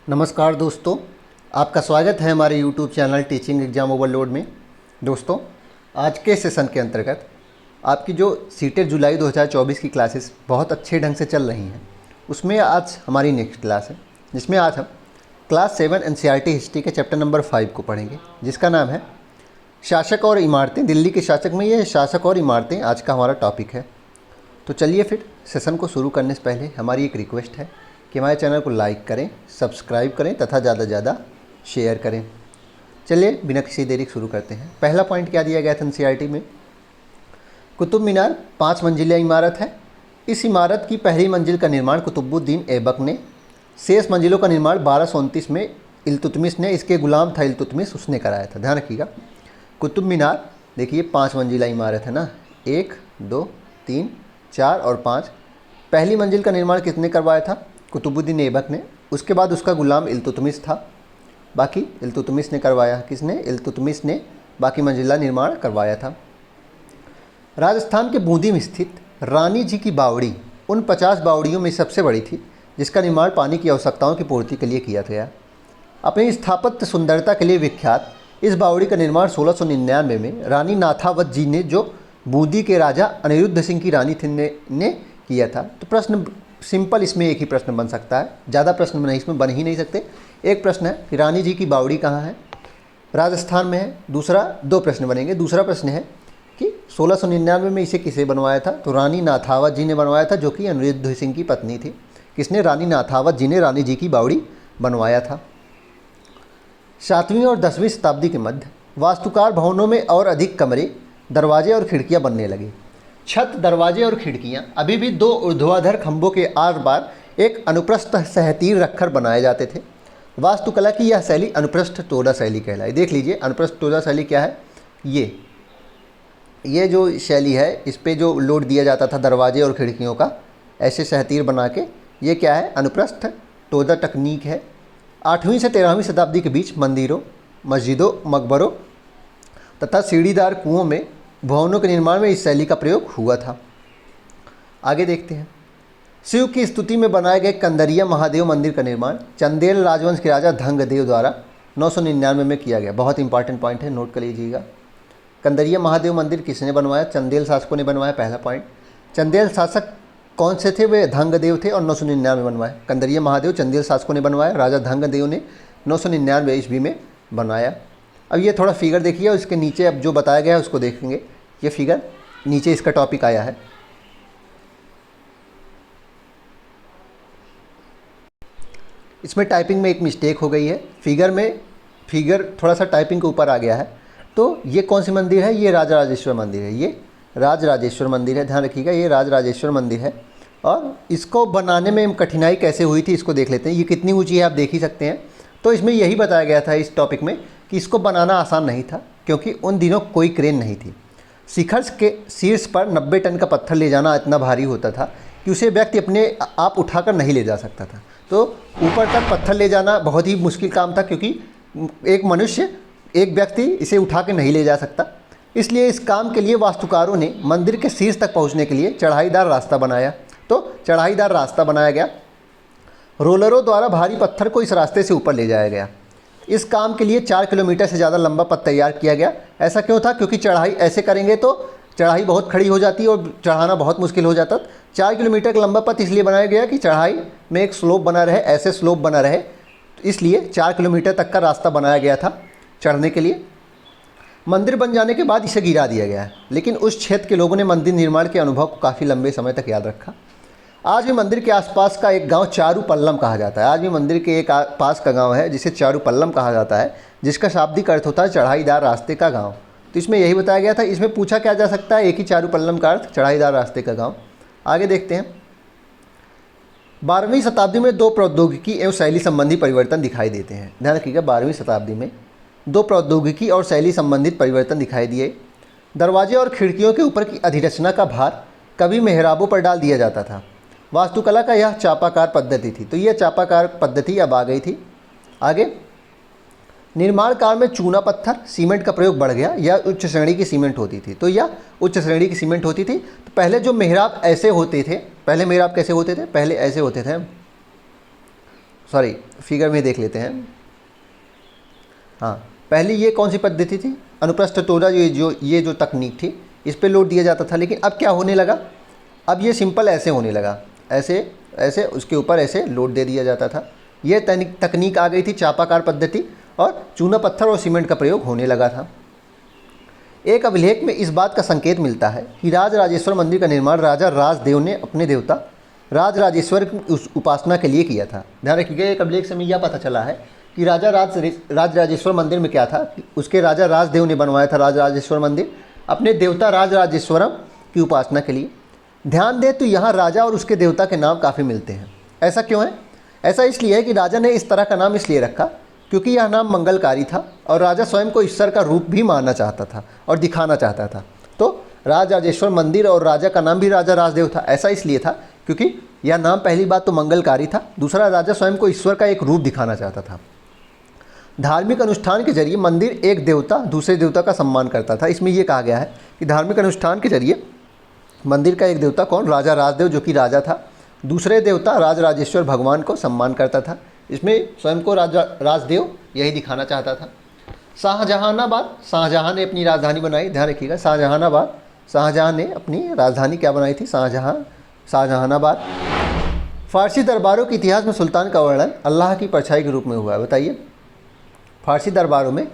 नमस्कार दोस्तों, आपका स्वागत है हमारे YouTube channel teaching exam overload में। दोस्तों, आज के सेशन के अंतर्गत आपकी जो सीटेट जुलाई 2024 की क्लासेस बहुत अच्छे ढंग से चल रही हैं, उसमें आज हमारी नेक्स्ट क्लास है, जिसमें आज हम क्लास 7 NCERT हिस्ट्री के चैप्टर नंबर 5 को पढ़ेंगे, जिसका नाम है शासक और इमारतें। दिल्ली के शासक में ये शासक और इमारतें आज का हमारा टॉपिक है। तो चलिए फिर सेशन को शुरू करने से पहले हमारी एक रिक्वेस्ट है कि हमारे चैनल को लाइक करें, सब्सक्राइब करें तथा ज़्यादा से ज़्यादा शेयर करें। चलिए बिना किसी देरी शुरू करते हैं। पहला पॉइंट क्या दिया गया था NCERT में? कुतुब मीनार 5 मंजिला इमारत है। इस इमारत की पहली मंजिल का निर्माण कुतुबुद्दीन ऐबक ने, शेष मंजिलों का निर्माण 1229 में इल्तुतमिश ने, इसके गुलाम था इल्तुतमिश, उसने कराया था। ध्यान रखिएगा, कुतुब मीनार देखिए 5 मंजिला इमारत है ना, 1, 2, 3, 4 और 5। पहली मंजिल का निर्माण किसने करवाया था? कुतुबुद्दीन ऐबक ने। उसके बाद उसका गुलाम इल्तुतमिश था, बाकी इल्तुतमिश ने करवाया। किसने? इल्तुतमिश ने बाकी मंजिला निर्माण करवाया था। राजस्थान के बूंदी में स्थित रानी जी की बावड़ी उन 50 बावड़ियों में सबसे बड़ी थी, जिसका निर्माण पानी की आवश्यकताओं की पूर्ति के लिए किया गया। अपनी स्थापत्य सुंदरता के लिए विख्यात इस बावड़ी का निर्माण 1699 में रानी नाथावत जी ने, जो बूंदी के राजा अनिरुद्ध सिंह की रानी थी, ने किया था। तो प्रश्न सिंपल, इसमें एक ही प्रश्न बन सकता है, ज़्यादा प्रश्न नहीं इसमें बन ही नहीं सकते। एक प्रश्न है कि रानी जी की बावड़ी कहाँ है? राजस्थान में है। दूसरा, 2 प्रश्न बनेंगे। दूसरा प्रश्न है कि 1699 में इसे किसे बनवाया था? तो रानी नाथावत जी ने बनवाया था, जो कि अनिरुद्ध सिंह की पत्नी थी। किसने? रानी नाथावत जी ने रानी जी की बावड़ी बनवाया था। 7वीं और 10वीं शताब्दी के मध्य वास्तुकार भवनों में और अधिक कमरे, दरवाजे और खिड़कियाँ बनने लगे। छत, दरवाजे और खिड़कियाँ अभी भी 2 ऊर्ध्वाधर खंभों के आर पार एक अनुप्रस्थ सहतीर रखकर बनाए जाते थे। वास्तुकला की यह शैली अनुप्रस्थ टोडा शैली कहलाई। देख लीजिए, अनुप्रस्थ टोडा शैली क्या है? ये जो शैली है, इस पे जो लोड दिया जाता था दरवाजे और खिड़कियों का, ऐसे सहतीर बना के, ये क्या है? अनुप्रस्थ टोडा तकनीक है। 8वीं से 13वीं शताब्दी के बीच मंदिरों, मस्जिदों, मकबरों तथा सीढ़ीदार कुओं में भवनों के निर्माण में इस शैली का प्रयोग हुआ था। आगे देखते हैं। शिव की स्तुति में बनाए गए कंदरिया महादेव मंदिर का निर्माण चंदेल राजवंश के राजा धंगदेव द्वारा 999 में किया गया। बहुत इंपॉर्टेंट पॉइंट है, नोट कर लीजिएगा। कंदरिया महादेव मंदिर किसने बनवाया? चंदेल शासकों ने बनवाया। पहला पॉइंट। चंदेल शासक कौन से थे? वे धंगदेव थे और 999 में बनवाया। कंदरिया महादेव चंदेल शासकों ने बनवाया, राजा धंगदेव ने 999 ईस्वी में बनाया। अब ये थोड़ा फिगर देखिए और इसके नीचे अब जो बताया गया है उसको देखेंगे। ये फिगर नीचे इसका टॉपिक आया है। इसमें टाइपिंग में एक मिस्टेक हो गई है। फिगर थोड़ा सा टाइपिंग के ऊपर आ गया है। तो ये कौन सी मंदिर है? ये राजराजेश्वर मंदिर है। ये राजराजेश्वर मंदिर है, ध्यान रखिएगा, ये राजराजेश्वर मंदिर है। और इसको बनाने में कठिनाई कैसे हुई थी इसको देख लेते हैं। ये कितनी ऊंची है आप देख ही सकते हैं। तो इसमें यही बताया गया था इस टॉपिक में कि इसको बनाना आसान नहीं था, क्योंकि उन दिनों कोई क्रेन नहीं थी। शिखर के शीर्ष पर 90 टन का पत्थर ले जाना इतना भारी होता था कि उसे व्यक्ति अपने आप उठाकर नहीं ले जा सकता था। तो ऊपर तक पत्थर ले जाना बहुत ही मुश्किल काम था, क्योंकि एक मनुष्य, एक व्यक्ति इसे उठा के नहीं ले जा सकता। इसलिए इस काम के लिए वास्तुकारों ने मंदिर के शीर्ष तक पहुंचने के लिए चढ़ाईदार रास्ता बनाया। तो चढ़ाईदार रास्ता बनाया गया। रोलरों द्वारा भारी पत्थर को इस रास्ते से ऊपर ले जाया गया। इस काम के लिए 4 किलोमीटर से ज़्यादा लंबा पथ तैयार किया गया। ऐसा क्यों था? क्योंकि चढ़ाई ऐसे करेंगे तो चढ़ाई बहुत खड़ी हो जाती और चढ़ाना बहुत मुश्किल हो जाता। 4 किलोमीटर का लंबा पथ इसलिए बनाया गया कि चढ़ाई में एक स्लोप बना रहे, ऐसे स्लोप बना रहे, इसलिए 4 किलोमीटर तक का रास्ता बनाया गया था चढ़ने के लिए। मंदिर बन जाने के बाद इसे गिरा दिया गया, लेकिन उस क्षेत्र के लोगों ने मंदिर निर्माण के अनुभव को काफ़ी लंबे समय तक याद रखा। आज भी मंदिर के आसपास का एक गांव चारूपल्लम कहा जाता है। आज भी मंदिर के एक पास का गांव है जिसे चारूपल्लम कहा जाता है, जिसका शाब्दिक अर्थ होता है चढ़ाईदार रास्ते का गांव। तो इसमें यही बताया गया था। इसमें पूछा क्या जा सकता है? एक ही चारूपल्लम का अर्थ चढ़ाईदार रास्ते का गांव। आगे देखते हैं। 12वीं शताब्दी में 2 प्रौद्योगिकी एवं शैली संबंधी परिवर्तन दिखाई देते हैं। ध्यान रखिएगा, 12वीं शताब्दी में 2 प्रौद्योगिकी और शैली संबंधित परिवर्तन दिखाई दिए। दरवाजे और खिड़कियों के ऊपर की अधिरचना का भार कभी मेहराबों पर डाल दिया जाता था। वास्तुकला का यह चापाकार पद्धति थी। तो यह चापाकार पद्धति अब आ गई थी। आगे, निर्माण काल में चूना पत्थर, सीमेंट का प्रयोग बढ़ गया। यह उच्च श्रेणी की सीमेंट होती थी। तो यह उच्च श्रेणी की सीमेंट होती थी। तो पहले जो मेहराब ऐसे होते थे, पहले मेहराब कैसे होते थे? पहले ऐसे होते थे, सॉरी फिगर में देख लेते हैं। हाँ, पहले ये कौन सी पद्धति थी, अनुप्रस्थ तोड़ा, ये जो तकनीक थी इस पे लोड दिया जाता था। लेकिन अब क्या होने लगा, अब ये सिंपल ऐसे होने लगा, ऐसे ऐसे उसके ऊपर ऐसे लोड दे दिया जाता था। ये तकनीक आ गई थी चापाकार पद्धति, और चूना पत्थर और सीमेंट का प्रयोग होने लगा था। एक अभिलेख में इस बात का संकेत मिलता है कि राजराजेश्वर मंदिर का निर्माण राजा राजदेव ने अपने देवता राजराजेश्वर की उपासना के लिए किया था। ध्यान रखिएगा, एक अभिलेख से हमें यह पता चला है कि राजराजेश्वर मंदिर में क्या था, उसके राजा राजदेव ने बनवाया था राजराजेश्वर मंदिर अपने देवता राजराजेश्वरम की उपासना के लिए। ध्यान दें तो यहाँ राजा और उसके देवता के नाम काफ़ी मिलते हैं। ऐसा क्यों है? ऐसा इसलिए है कि राजा ने इस तरह का नाम इसलिए रखा क्योंकि यह नाम मंगलकारी था और राजा स्वयं को ईश्वर का रूप भी मानना चाहता था और दिखाना चाहता था। तो राजराजेश्वर मंदिर और राजा का नाम भी राजा राजदेव था, ऐसा इसलिए था क्योंकि यह नाम पहली बात तो मंगलकारी था, दूसरा राजा स्वयं को ईश्वर का एक रूप दिखाना चाहता था। धार्मिक अनुष्ठान के जरिए मंदिर एक देवता दूसरे देवता का सम्मान करता था। इसमें यह कहा गया है कि धार्मिक अनुष्ठान के जरिए मंदिर का एक देवता कौन, राजा राजदेव जो कि राजा था, दूसरे देवता राजराजेश्वर भगवान को सम्मान करता था। इसमें स्वयं को राजा राजदेव यही दिखाना चाहता था। शाहजहानाबाद, शाहजहां ने अपनी राजधानी बनाई। ध्यान रखिएगा, शाहजहानाबाद, शाहजहां ने अपनी राजधानी क्या बनाई थी, शाहजहानाबाद। फारसी दरबारों के इतिहास में सुल्तान का वर्णन अल्लाह की परछाई के रूप में हुआ है। बताइए, फारसी दरबारों में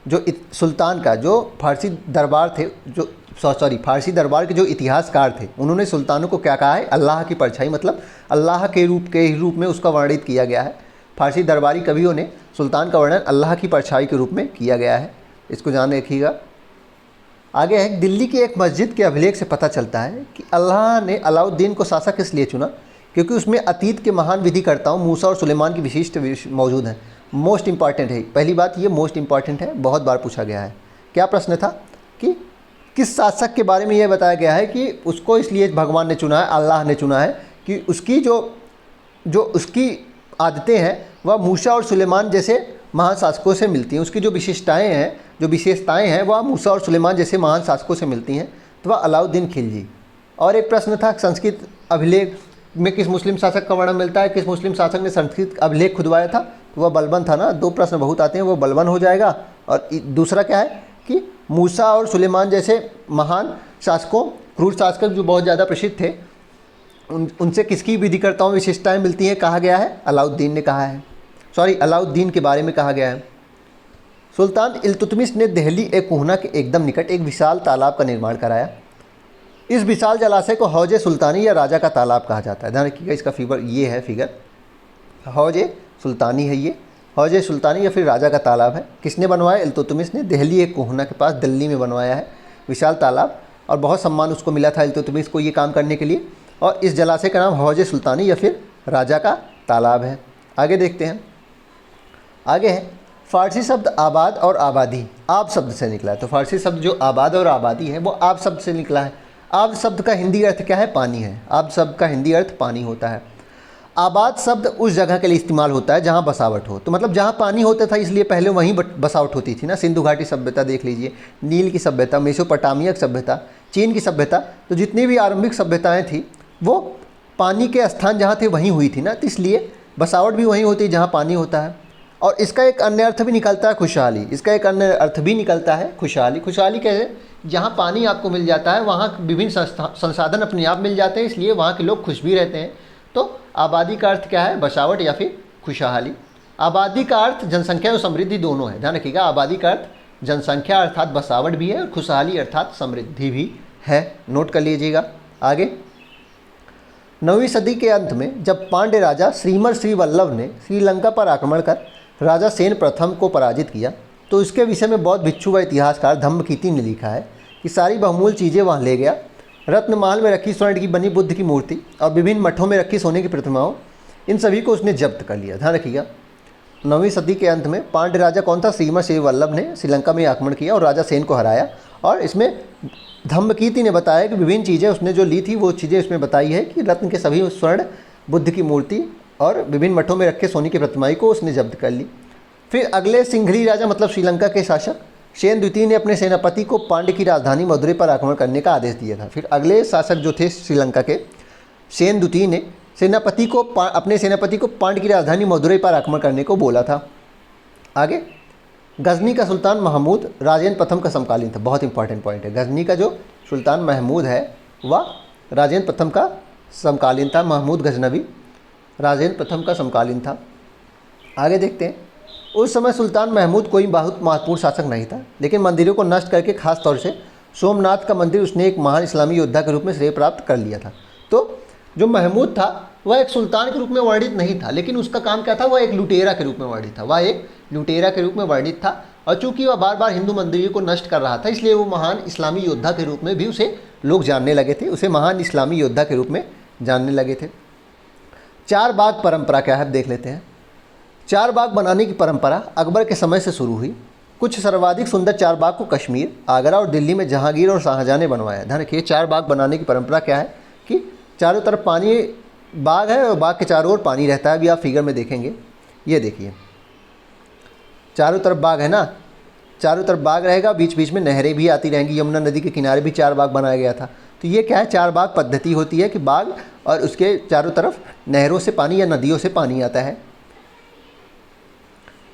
जो सुल्तान का जो फारसी दरबार थे, जो फारसी दरबार के जो इतिहासकार थे, उन्होंने सुल्तानों को क्या कहा है, अल्लाह की परछाई, मतलब अल्लाह के रूप में उसका वर्णित किया गया है। फारसी दरबारी कवियों ने सुल्तान का वर्णन अल्लाह की परछाई के रूप में किया गया है, इसको ध्यान रखिएगा। आगे है, दिल्ली की एक मस्जिद के अभिलेख से पता चलता है कि अल्लाह ने अलाउद्दीन को शासक इसलिए चुना क्योंकि उसमें अतीत के महान विधिकर्ताओं मूसा और सुलेमान की विशिष्ट मौजूद हैं। मोस्ट इंपॉर्टेंट है, पहली बात ये मोस्ट इंपॉर्टेंट है, बहुत बार पूछा गया है। क्या प्रश्न था कि किस शासक के बारे में यह बताया गया है कि उसको इसलिए भगवान ने चुना है, अल्लाह ने चुना है कि उसकी जो उसकी आदतें हैं वह मूसा और सुलेमान जैसे महान शासकों से मिलती हैं, उसकी जो विशेषताएं हैं वह मूसा और सुलेमान जैसे महान शासकों से मिलती हैं, तो वह अलाउद्दीन खिलजी। और एक प्रश्न था, संस्कृत अभिलेख में किस मुस्लिम शासक का वर्णन मिलता है, किस मुस्लिम शासक ने संस्कृत अभिलेख खुदवाया था, तो वह बलबन था ना। दो प्रश्न बहुत आते हैं, वो बलबन हो जाएगा। और दूसरा क्या है कि मूसा और सुलेमान जैसे महान शासकों, क्रूर शासक जो बहुत ज़्यादा प्रसिद्ध थे, उनसे किसकी विधिकर्ताओं विशेषताएं मिलती हैं, कहा गया है अलाउद्दीन ने कहा है, अलाउद्दीन के बारे में कहा गया है। सुल्तान इल्तुतमिश ने दिल्ली ए कुहना के एकदम निकट एक विशाल तालाब का निर्माण कराया। इस विशाल जलाशय को हौज सुल्तानी या राजा का तालाब कहा जाता है। ध्यान रखिएगा, इसका फिगर हौज सुल्तानी है, ये हौज सुल्तानी या फिर राजा का तालाब है। किसने बनवाया, इल्तुतमिश ने दिल्ली ए कुहना के पास दिल्ली में बनवाया है विशाल तालाब, और बहुत सम्मान उसको मिला था इल्तुतमिश को ये काम करने के लिए। और इस जलाशय का नाम हौज सुल्तानी या फिर राजा का तालाब है। आगे देखते हैं, आगे है फारसी शब्द आबाद और आबादी, आब शब्द से निकला है। तो फारसी शब्द जो आबाद और आबादी है वो आब शब्द से निकला है। आब शब्द का हिंदी अर्थ क्या है, पानी है। आब शब्द का हिंदी अर्थ पानी होता है। आबाद शब्द उस जगह के लिए इस्तेमाल होता है जहाँ बसावट हो, तो मतलब जहाँ पानी होता था इसलिए पहले वहीं बसावट होती थी ना। सिंधु घाटी सभ्यता देख लीजिए, नील की सभ्यता, मेसोपोटामिया की सभ्यता, चीन की सभ्यता, तो जितनी भी आरंभिक सभ्यताएँ थी वो पानी के स्थान जहाँ थे वहीं हुई थी ना, तो इसलिए बसावट भी वहीं होती है जहाँ पानी होता है। और इसका एक अन्य अर्थ भी निकलता है खुशहाली। इसका एक अन्य अर्थ भी निकलता है खुशहाली। खुशहाली कैसे, जहाँ पानी आपको मिल जाता है वहाँ विभिन्न संसाधन अपने आप मिल जाते हैं, इसलिए वहाँ के लोग खुश भी रहते हैं। तो आबादी का अर्थ क्या है, बसावट या फिर खुशहाली। आबादी का अर्थ जनसंख्या और समृद्धि दोनों है। ध्यान रखिएगा, आबादी का अर्थ जनसंख्या अर्थात बसावट भी है और खुशहाली अर्थात समृद्धि भी है, नोट कर लीजिएगा। आगे 9वीं सदी के अंत में जब पांड्य राजा श्रीमर श्रीवल्लभ ने श्रीलंका पर आक्रमण कर राजा सेन प्रथम को पराजित किया, तो इसके विषय में बौद्ध भिक्षु व इतिहासकार धम्मकीर्ति ने लिखा है कि सारी बहुमूल्य चीज़ें वहाँ ले गया। रत्नमाल में रखी स्वर्ण की बनी बुद्ध की मूर्ति और विभिन्न मठों में रखी सोने की प्रतिमाओं, इन सभी को उसने जब्त कर लिया। ध्यान रखिएगा, 9वीं सदी के अंत में पांड्य राजा कौन था, श्रीमर श्रीवल्लभ ने श्रीलंका में आक्रमण किया और राजा सेन को हराया। और इसमें धम्मकीर्ति ने बताया कि विभिन्न चीज़ें उसने जो ली थी वो चीज़ें उसमें बताई है कि रत्न के सभी स्वर्ण, बुद्ध की मूर्ति और विभिन्न मठों में रखे सोने की प्रतिमाएं को उसने जब्त कर ली। फिर अगले सिंघली राजा मतलब श्रीलंका के शासक सेन द्वितीय ने अपने सेनापति को पांड्य की राजधानी मदुरै पर आक्रमण करने का आदेश दिया था। फिर अगले शासक जो थे श्रीलंका के, सेन द्वितीय ने सेनापति को अपने सेनापति को पांड्य की राजधानी मदुरई पर आक्रमण करने को बोला था। आगे, गजनी का सुल्तान महमूद राजेंद्र प्रथम का समकालीन था। बहुत इंपॉर्टेंट पॉइंट है, गजनी का जो सुल्तान महमूद है वह राजेंद्र प्रथम का समकालीन था। महमूद गजनवी राजेंद्र प्रथम का समकालीन था। आगे देखते हैं, उस समय सुल्तान महमूद कोई बहुत महत्वपूर्ण शासक नहीं था, लेकिन मंदिरों को नष्ट करके खास तौर से सोमनाथ का मंदिर उसने एक महान इस्लामी योद्धा के रूप में श्रेय प्राप्त कर लिया था। तो जो महमूद था वह एक सुल्तान के रूप में वर्णित नहीं था, लेकिन उसका काम क्या था, वह एक लुटेरा के रूप में वर्णित था। वह एक लुटेरा के रूप में वर्णित था, और चूंकि वह बार बार हिंदू मंदिरों को नष्ट कर रहा था, इसलिए वो महान इस्लामी योद्धा के रूप में भी उसे लोग जानने लगे थे। उसे महान इस्लामी योद्धा के रूप में जानने लगे थे। चार बाग परंपरा क्या है, देख लेते हैं। चार बाग बनाने की परंपरा अकबर के समय से शुरू हुई। कुछ सर्वाधिक सुंदर चार बाग को कश्मीर, आगरा और दिल्ली में जहांगीर और शाहजहाँ ने बनवाया। ध्यान रखिए, चार बाग बनाने की परंपरा क्या है कि चारों तरफ पानी बाग है और बाग के चारों ओर पानी रहता है। अभी आप फिगर में देखेंगे, ये देखिए चारों तरफ बाग है ना, चारों तरफ बाग रहेगा, बीच बीच में नहरें भी आती रहेंगी। यमुना नदी के किनारे भी चार बाग बनाया गया था। तो ये क्या है, चार बाग पद्धति होती है कि बाग और उसके चारों तरफ नहरों से पानी या नदियों से पानी आता है।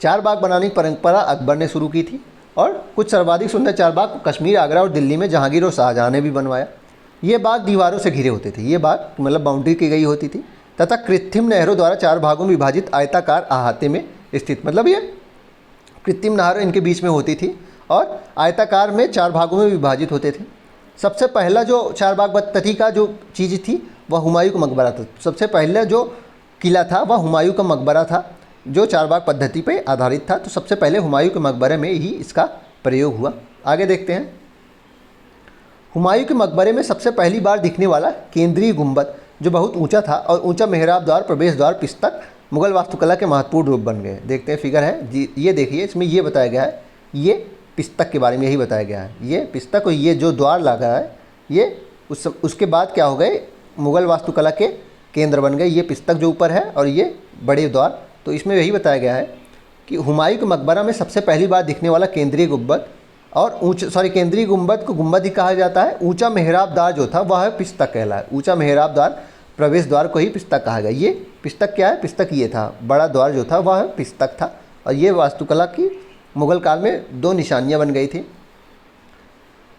चार बाग बनाने की परंपरा अकबर ने शुरू की थी, और कुछ सर्वाधिक सुंदर चार बाग को कश्मीर, आगरा और दिल्ली में जहांगीर और शाहजहाँ ने भी बनवाया। ये बाग दीवारों से घिरे होते थे, ये बाग मतलब बाउंड्री की गई होती थी, तथा कृत्रिम नहरों द्वारा चार भागों में विभाजित आयताकार अहाते में स्थित, मतलब ये कृत्रिम नहर इनके बीच में होती थी और आयताकार में चार भागों में विभाजित होते थे। सबसे पहला जो चार बाग पद्धति का जो चीज़ थी वह हुमायूं का मकबरा था। सबसे पहले जो किला था वह हुमायूं का मकबरा था, जो चार बाग पद्धति पे आधारित था। तो सबसे पहले हुमायूं के मकबरे में ही इसका प्रयोग हुआ। आगे देखते हैं, हुमायूं के मकबरे में सबसे पहली बार दिखने वाला केंद्रीय गुंबद जो बहुत ऊंचा था और ऊंचा मेहराब द्वार, प्रवेश द्वार, पिस्तक मुगल वास्तुकला के महत्वपूर्ण रूप बन गए। देखते हैं, फिगर है जी, ये देखिए, इसमें ये बताया गया है, ये पिस्तक के बारे में यही बताया गया है। ये पिस्तक और ये जो द्वार लगा है, ये उसके बाद क्या हो गए, मुगल वास्तुकला के केंद्र बन गए। ये पिस्तक जो ऊपर है और ये बड़े द्वार। तो इसमें यही बताया गया है कि हुमायूं के मकबरा में सबसे पहली बार दिखने वाला केंद्रीय गुंबद और केंद्रीय गुंबद को गुंबद ही कहा जाता है। ऊंचा मेहराब द्वार जो था वह पिस्तक कहलाया। ऊंचा मेहराब द्वार, प्रवेश द्वार को ही पिस्तक कहा गया। ये पिस्तक क्या है, पिस्तक ये था, बड़ा द्वार जो था वह पिस्तक था। और ये वास्तुकला की मुगल काल में दो निशानियाँ बन गई थी।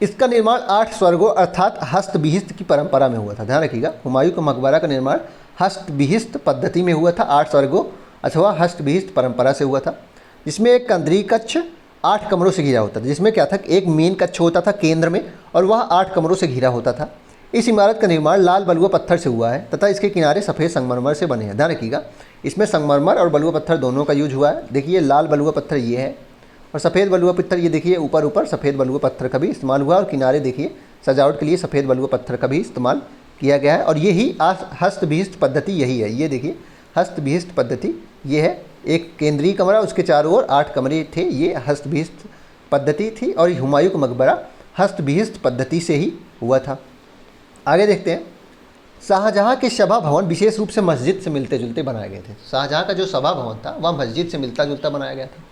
इसका निर्माण 8 स्वर्गों अर्थात हस्तविहित की परंपरा में हुआ था। ध्यान रखिएगा, हुमायूं का मकबरा का निर्माण हस्तविहित पद्धति में हुआ था। 8 स्वर्गों अथवा हस्तविहित परंपरा से हुआ था, जिसमें एक केंद्रीय कक्ष 8 कमरों से घिरा होता था। जिसमें क्या था, एक मेन कक्ष होता था केंद्र में और वह 8 कमरों से घिरा होता था। इस इमारत का निर्माण लाल बलुआ पत्थर से हुआ है तथा इसके किनारे सफ़ेद संगमरमर से बने हैं। ध्यान रखिएगा, इसमें संगमरमर और बलुआ पत्थर दोनों का यूज हुआ है। देखिए, लाल बलुआ पत्थर ये है और सफ़ेद बलुआ पत्थर ये देखिए, ऊपर सफ़ेद बलुआ पत्थर का भी इस्तेमाल हुआ और किनारे देखिए सजावट के लिए सफ़ेद बलुआ पत्थर का भी इस्तेमाल किया गया है। और ये ही हस्तविहित पद्धति यही है। ये देखिए, हस्तविहित पद्धति ये है। एक केंद्रीय कमरा, उसके चारों ओर 8 कमरे थे, ये हस्तविहित पद्धति थी। और हुमायूं का मकबरा हस्तविहित पद्धति से ही हुआ था। आगे देखते हैं, शाहजहाँ के सभा भवन विशेष रूप से मस्जिद से मिलते जुलते बनाए गए थे। शाहजहाँ का जो सभा भवन था वह मस्जिद से मिलता जुलता बनाया गया था।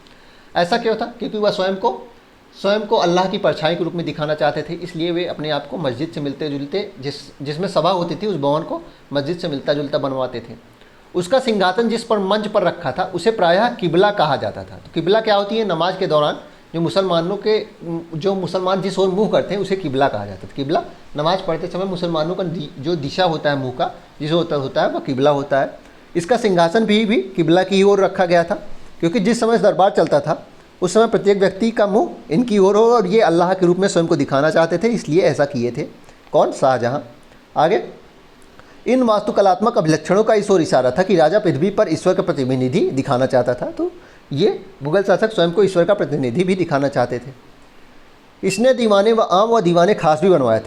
ऐसा क्यों था, क्योंकि वह स्वयं को अल्लाह की परछाई के रूप में दिखाना चाहते थे, इसलिए वे अपने आप को मस्जिद से मिलते जुलते जिसमें सभा होती थी उस भवन को मस्जिद से मिलता जुलता बनवाते थे। उसका सिंहासन जिस पर मंच पर रखा था उसे प्रायः किबला कहा जाता था। तो किबला क्या होती है, नमाज के दौरान जो मुसलमान जिस ओर मुँह करते हैं उसे किबला कहा जाता है। किबला नमाज पढ़ते समय मुसलमानों का जो दिशा होता है, मुँह का जिस होता है वह किबला होता है। इसका सिंहासन भी किबला की ओर रखा गया था, क्योंकि जिस समय दरबार चलता था उस समय प्रत्येक व्यक्ति का मुँह इनकी ओर हो और ये अल्लाह के रूप में स्वयं को दिखाना चाहते थे, इसलिए ऐसा किए थे। कौन, शाहजहाँ। आगे, इन वास्तुकलात्मक अभिलक्षणों का इस ओर इशारा था कि राजा पृथ्वी पर ईश्वर का प्रतिनिधि दिखाना चाहता था। तो ये मुगल शासक स्वयं को ईश्वर का प्रतिनिधि भी दिखाना चाहते थे। इसने दीवाने व आम व दीवाने खास भी बनवाया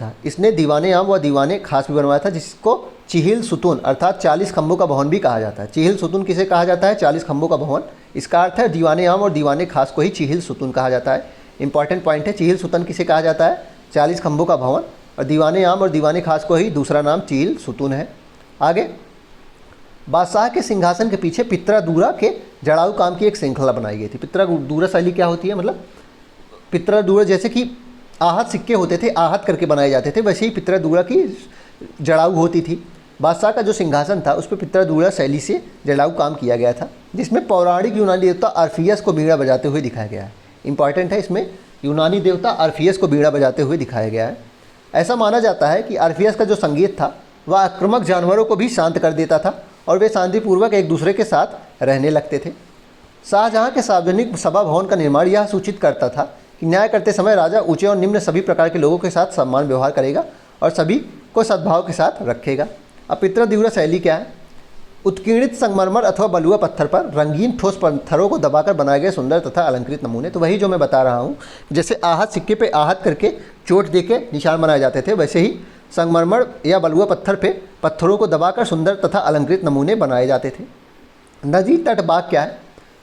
था। जिसको चिहिल सुतून अर्थात 40 खंभों का भवन भी कहा जाता है। चिहिल सुतून किसे कहा जाता है, 40 खंभों का भवन। इसका अर्थ है दीवाने आम और दीवाने खास को ही चिहिल सुतून कहा जाता है। इंपॉर्टेंट पॉइंट है, चिहिल सुतून किसे कहा जाता है, 40 खंभों का भवन, और दीवाने आम और दीवाने खास को ही दूसरा नाम चिहिल सुतून है। आगे, बादशाह के सिंहासन के पीछे पित्रा-दूरा के जड़ाऊ काम की एक श्रृंखला बनाई गई थी। पित्रा-दूरा शैली क्या होती है, मतलब पित्रा-दूरा जैसे कि आहत सिक्के होते थे, आहत करके बनाए जाते थे, वैसे ही पित्रा-दूरा की जड़ाऊ होती थी। बादशाह का जो सिंहासन था उस पर पितृदूरा शैली से जड़ाऊ काम किया गया था, जिसमें पौराणिक यूनानी देवता ऑर्फियस को बीड़ा बजाते हुए दिखाया गया है। इंपॉर्टेंट है, इसमें यूनानी देवता ऑर्फियस को बीड़ा बजाते हुए दिखाया गया है। ऐसा माना जाता है कि ऑर्फियस का जो संगीत था वह आक्रामक जानवरों को भी शांत कर देता था और वे शांतिपूर्वक एक दूसरे के साथ रहने लगते थे। शाहजहाँ के सार्वजनिक सभा भवन का निर्माण यह सूचित करता था कि न्याय करते समय राजा ऊंचे और निम्न सभी प्रकार के लोगों के साथ सम्मान व्यवहार करेगा और सभी को सद्भाव के साथ रखेगा। अब पितृदूरा शैली क्या है? उत्कीर्णित संगमरमर अथवा बलुआ पत्थर पर रंगीन ठोस पत्थरों को दबाकर बनाए गए सुंदर तथा अलंकृत नमूने। तो वही जो मैं बता रहा हूँ, जैसे आहत सिक्के पे आहत करके चोट दे के निशान बनाए जाते थे, वैसे ही संगमरमर या बलुआ पत्थर पे पत्थरों को दबाकर सुंदर तथा अलंकृत नमूने बनाए जाते थे। नदी तट बाग क्या है?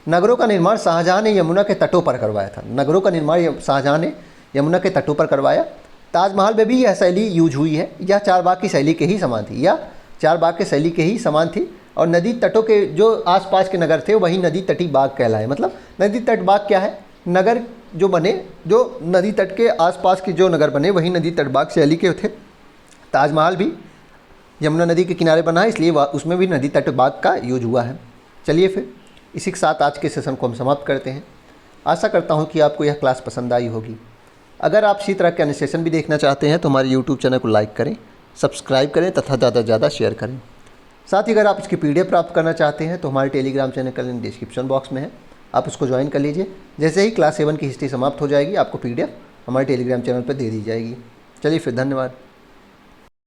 नगरों का निर्माण शाहजहाँ ने यमुना के तटों पर करवाया था। नगरों का निर्माण शाहजहाँ ने यमुना के तटों पर करवाया। ताजमहल में भी यह शैली यूज हुई है। यह चारबाग की शैली के ही समान थी, या चारबाग के शैली के ही समान थी। और नदी तटों के जो आसपास के नगर थे वही नदी तटी बाग कहलाए। मतलब नदी तट बाग क्या है? नगर जो बने, जो नदी तट के आसपास के जो नगर बने वही नदी तट बाग शैली के थे। ताजमहल भी यमुना नदी के किनारे बना है, इसलिए उसमें भी नदी तट बाग का यूज हुआ है। चलिए फिर इसी के साथ आज के सेशन को हम समाप्त करते हैं। आशा करता हूँ कि आपको यह क्लास पसंद आई होगी। अगर आप इसी तरह के अन्य सेशन भी देखना चाहते हैं तो हमारे यूट्यूब चैनल को लाइक करें, सब्सक्राइब करें तथा ज़्यादा से ज़्यादा शेयर करें। साथ ही अगर आप इसकी PDF प्राप्त करना चाहते हैं तो हमारे टेलीग्राम चैनल का लिंक डिस्क्रिप्शन बॉक्स में है, आप उसको ज्वाइन कर लीजिए। जैसे ही क्लास 7 की हिस्ट्री समाप्त हो जाएगी आपको PDF हमारे टेलीग्राम चैनल पर दे दी जाएगी। चलिए फिर, धन्यवाद।